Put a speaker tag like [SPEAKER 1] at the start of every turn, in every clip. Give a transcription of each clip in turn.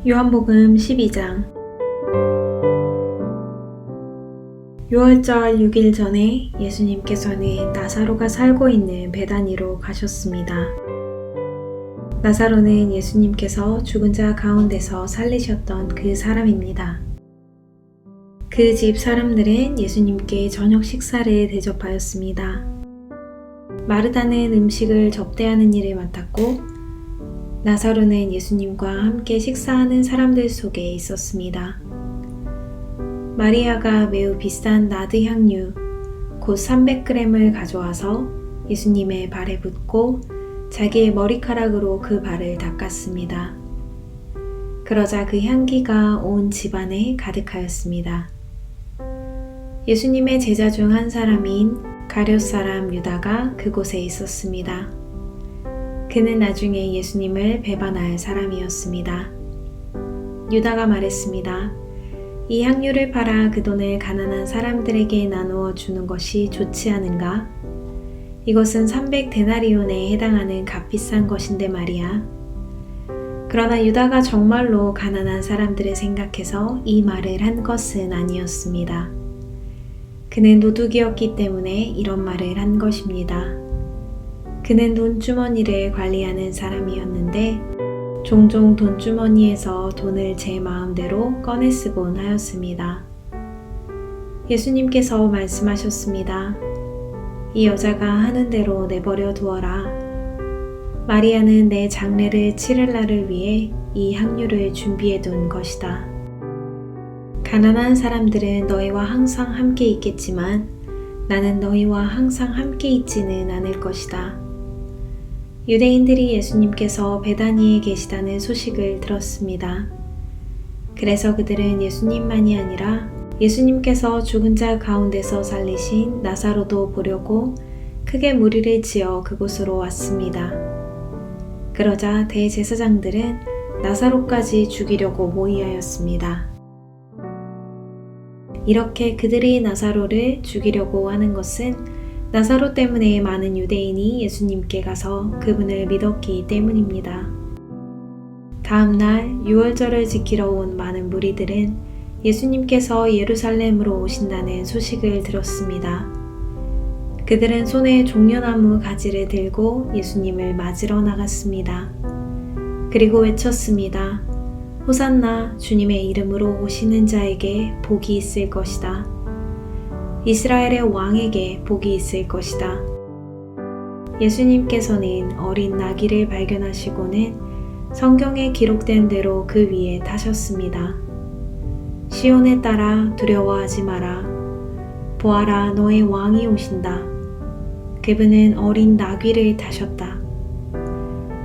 [SPEAKER 1] 요한복음 12장. 6월절 6일 전에 예수님께서는 나사로가 살고 있는 베다니로 가셨습니다. 나사로는 예수님께서 죽은 자 가운데서 살리셨던 그 사람입니다. 그 집 사람들은 예수님께 저녁 식사를 대접하였습니다. 마르다는 음식을 접대하는 일을 맡았고, 나사로는 예수님과 함께 식사하는 사람들 속에 있었습니다. 마리아가 매우 비싼 나드 향유 곧 300g을 가져와서 예수님의 발에 붓고 자기의 머리카락으로 그 발을 닦았습니다. 그러자 그 향기가 온 집안에 가득하였습니다. 예수님의 제자 중 한 사람인 가룟 사람 유다가 그곳에 있었습니다. 그는 나중에 예수님을 배반할 사람이었습니다. 유다가 말했습니다. 이 향유를 팔아 그 돈을 가난한 사람들에게 나누어 주는 것이 좋지 않은가? 이것은 300데나리온에 해당하는 값비싼 것인데 말이야. 그러나 유다가 정말로 가난한 사람들을 생각해서 이 말을 한 것은 아니었습니다. 그는 도둑이었기 때문에 이런 말을 한 것입니다. 그는 돈주머니를 관리하는 사람이었는데 종종 돈주머니에서 돈을 제 마음대로 꺼내 쓰곤 하였습니다. 예수님께서 말씀하셨습니다. 이 여자가 하는 대로 내버려 두어라. 마리아는 내 장례를 치를 날을 위해 이 향유를 준비해 둔 것이다. 가난한 사람들은 너희와 항상 함께 있겠지만 나는 너희와 항상 함께 있지는 않을 것이다. 유대인들이 예수님께서 베다니에 계시다는 소식을 들었습니다. 그래서 그들은 예수님만이 아니라 예수님께서 죽은 자 가운데서 살리신 나사로도 보려고 크게 무리를 지어 그곳으로 왔습니다. 그러자 대제사장들은 나사로까지 죽이려고 모의하였습니다. 이렇게 그들이 나사로를 죽이려고 하는 것은 나사로 때문에 많은 유대인이 예수님께 가서 그분을 믿었기 때문입니다. 다음 날 6월절을 지키러 온 많은 무리들은 예수님께서 예루살렘으로 오신다는 소식을 들었습니다. 그들은 손에 종려나무 가지를 들고 예수님을 맞으러 나갔습니다. 그리고 외쳤습니다. 호산나, 주님의 이름으로 오시는 자에게 복이 있을 것이다. 이스라엘의 왕에게 복이 있을 것이다. 예수님께서는 어린 나귀를 발견하시고는 성경에 기록된 대로 그 위에 타셨습니다. 시온에 따라 두려워하지 마라. 보아라, 너의 왕이 오신다. 그분은 어린 나귀를 타셨다.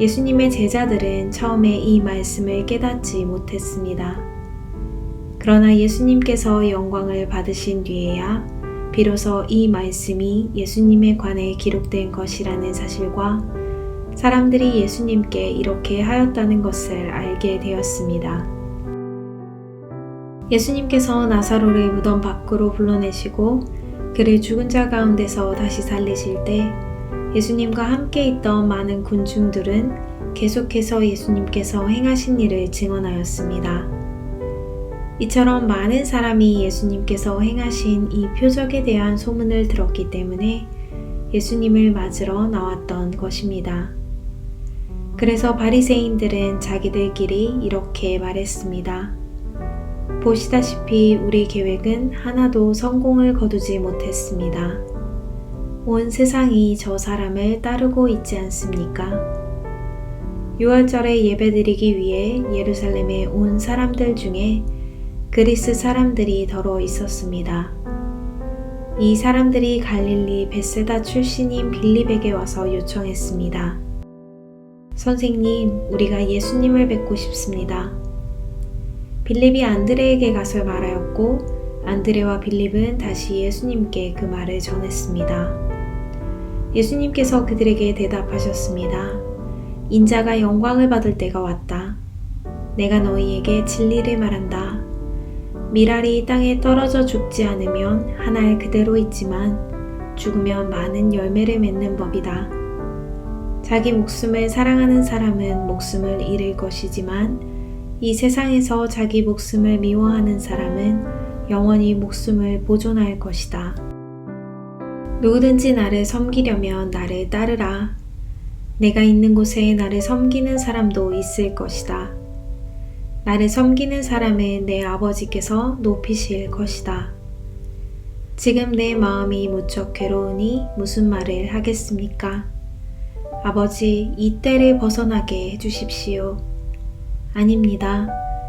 [SPEAKER 1] 예수님의 제자들은 처음에 이 말씀을 깨닫지 못했습니다. 그러나 예수님께서 영광을 받으신 뒤에야 비로소 이 말씀이 예수님에 관해 기록된 것이라는 사실과 사람들이 예수님께 이렇게 하였다는 것을 알게 되었습니다. 예수님께서 나사로를 무덤 밖으로 불러내시고 그를 죽은 자 가운데서 다시 살리실 때 예수님과 함께 있던 많은 군중들은 계속해서 예수님께서 행하신 일을 증언하였습니다. 이처럼 많은 사람이 예수님께서 행하신 이 표적에 대한 소문을 들었기 때문에 예수님을 맞으러 나왔던 것입니다. 그래서 바리새인들은 자기들끼리 이렇게 말했습니다. 보시다시피 우리 계획은 하나도 성공을 거두지 못했습니다. 온 세상이 저 사람을 따르고 있지 않습니까? 6월절에 예배드리기 위해 예루살렘에 온 사람들 중에 그리스 사람들이 더러 있었습니다. 이 사람들이 갈릴리 벳세다 출신인 빌립에게 와서 요청했습니다. 선생님, 우리가 예수님을 뵙고 싶습니다. 빌립이 안드레에게 가서 말하였고 안드레와 빌립은 다시 예수님께 그 말을 전했습니다. 예수님께서 그들에게 대답하셨습니다. 인자가 영광을 받을 때가 왔다. 내가 너희에게 진리를 말한다. 밀알이 땅에 떨어져 죽지 않으면 한 알 그대로 있지만 죽으면 많은 열매를 맺는 법이다. 자기 목숨을 사랑하는 사람은 목숨을 잃을 것이지만 이 세상에서 자기 목숨을 미워하는 사람은 영원히 목숨을 보존할 것이다. 누구든지 나를 섬기려면 나를 따르라. 내가 있는 곳에 나를 섬기는 사람도 있을 것이다. 나를 섬기는 사람은 내 아버지께서 높이실 것이다. 지금 내 마음이 무척 괴로우니 무슨 말을 하겠습니까? 아버지, 이 때를 벗어나게 해주십시오. 아닙니다.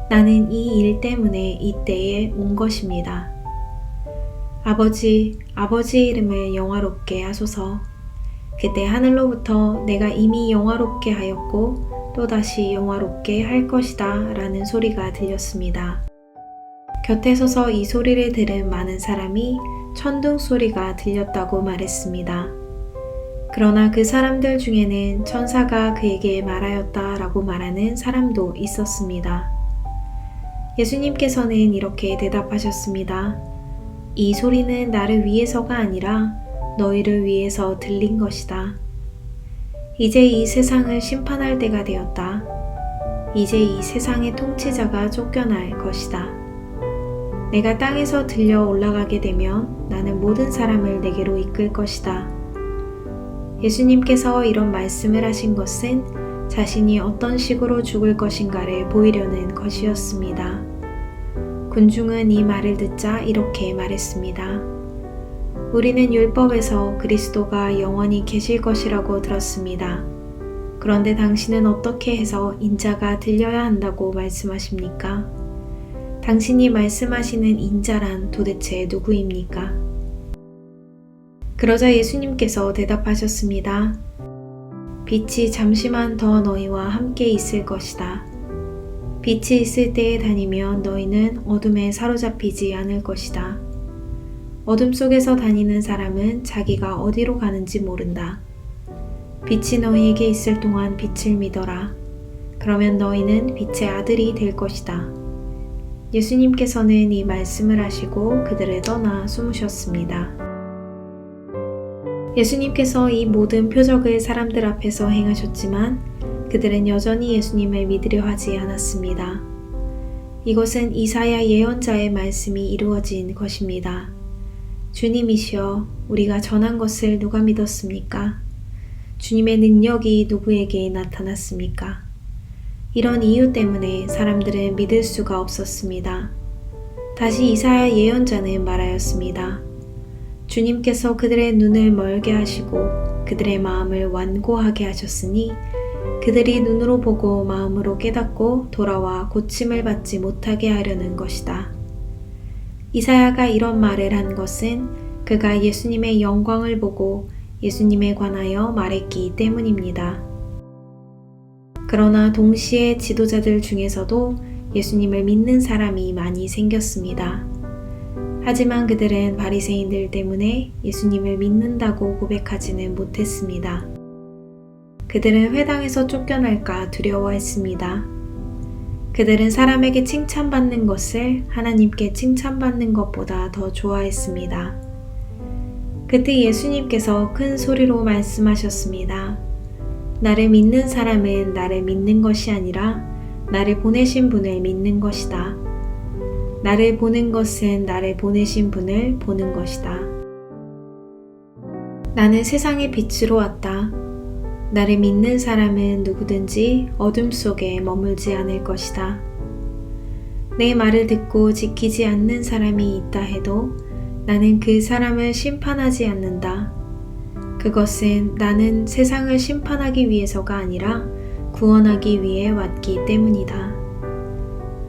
[SPEAKER 1] 나는 이 일 때문에 이 때에 온 것입니다. 아버지, 아버지의 이름을 영화롭게 하소서. 그때 하늘로부터 내가 이미 영화롭게 하였고 또다시 영화롭게 할 것이다 라는 소리가 들렸습니다. 곁에 서서 이 소리를 들은 많은 사람이 천둥 소리가 들렸다고 말했습니다. 그러나 그 사람들 중에는 천사가 그에게 말하였다 라고 말하는 사람도 있었습니다. 예수님께서는 이렇게 대답하셨습니다. 이 소리는 나를 위해서가 아니라 너희를 위해서 들린 것이다. 이제 이 세상을 심판할 때가 되었다. 이제 이 세상의 통치자가 쫓겨날 것이다. 내가 땅에서 들려 올라가게 되면 나는 모든 사람을 내게로 이끌 것이다. 예수님께서 이런 말씀을 하신 것은 자신이 어떤 식으로 죽을 것인가를 보이려는 것이었습니다. 군중은 이 말을 듣자 이렇게 말했습니다. 우리는 율법에서 그리스도가 영원히 계실 것이라고 들었습니다. 그런데 당신은 어떻게 해서 인자가 들려야 한다고 말씀하십니까? 당신이 말씀하시는 인자란 도대체 누구입니까? 그러자 예수님께서 대답하셨습니다. 빛이 잠시만 더 너희와 함께 있을 것이다. 빛이 있을 때에 다니면 너희는 어둠에 사로잡히지 않을 것이다. 어둠 속에서 다니는 사람은 자기가 어디로 가는지 모른다. 빛이 너희에게 있을 동안 빛을 믿어라. 그러면 너희는 빛의 아들이 될 것이다. 예수님께서는 이 말씀을 하시고 그들을 떠나 숨으셨습니다. 예수님께서 이 모든 표적을 사람들 앞에서 행하셨지만 그들은 여전히 예수님을 믿으려 하지 않았습니다. 이것은 이사야 예언자의 말씀이 이루어진 것입니다. 주님이시여, 우리가 전한 것을 누가 믿었습니까? 주님의 능력이 누구에게 나타났습니까? 이런 이유 때문에 사람들은 믿을 수가 없었습니다. 다시 이사야 예언자는 말하였습니다. 주님께서 그들의 눈을 멀게 하시고 그들의 마음을 완고하게 하셨으니 그들이 눈으로 보고 마음으로 깨닫고 돌아와 고침을 받지 못하게 하려는 것이다. 이사야가 이런 말을 한 것은 그가 예수님의 영광을 보고 예수님에 관하여 말했기 때문입니다. 그러나 동시에 지도자들 중에서도 예수님을 믿는 사람이 많이 생겼습니다. 하지만 그들은 바리새인들 때문에 예수님을 믿는다고 고백하지는 못했습니다. 그들은 회당에서 쫓겨날까 두려워했습니다. 그들은 사람에게 칭찬받는 것을 하나님께 칭찬받는 것보다 더 좋아했습니다. 그때 예수님께서 큰 소리로 말씀하셨습니다. 나를 믿는 사람은 나를 믿는 것이 아니라 나를 보내신 분을 믿는 것이다. 나를 보는 것은 나를 보내신 분을 보는 것이다. 나는 세상의 빛으로 왔다. 나를 믿는 사람은 누구든지 어둠 속에 머물지 않을 것이다. 내 말을 듣고 지키지 않는 사람이 있다 해도 나는 그 사람을 심판하지 않는다. 그것은 나는 세상을 심판하기 위해서가 아니라 구원하기 위해 왔기 때문이다.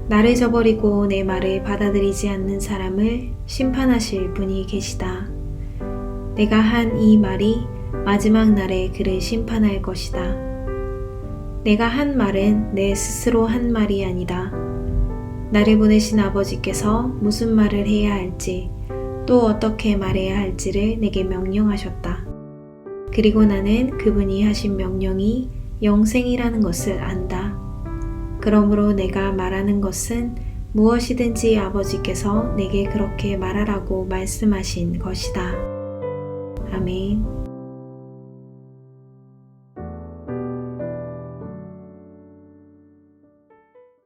[SPEAKER 1] 나를 저버리고 내 말을 받아들이지 않는 사람을 심판하실 분이 계시다. 내가 한 이 말이 마지막 날에 그를 심판할 것이다. 내가 한 말은 내 스스로 한 말이 아니다. 나를 보내신 아버지께서 무슨 말을 해야 할지 또 어떻게 말해야 할지를 내게 명령하셨다. 그리고 나는 그분이 하신 명령이 영생이라는 것을 안다. 그러므로 내가 말하는 것은 무엇이든지 아버지께서 내게 그렇게 말하라고 말씀하신 것이다. 아멘.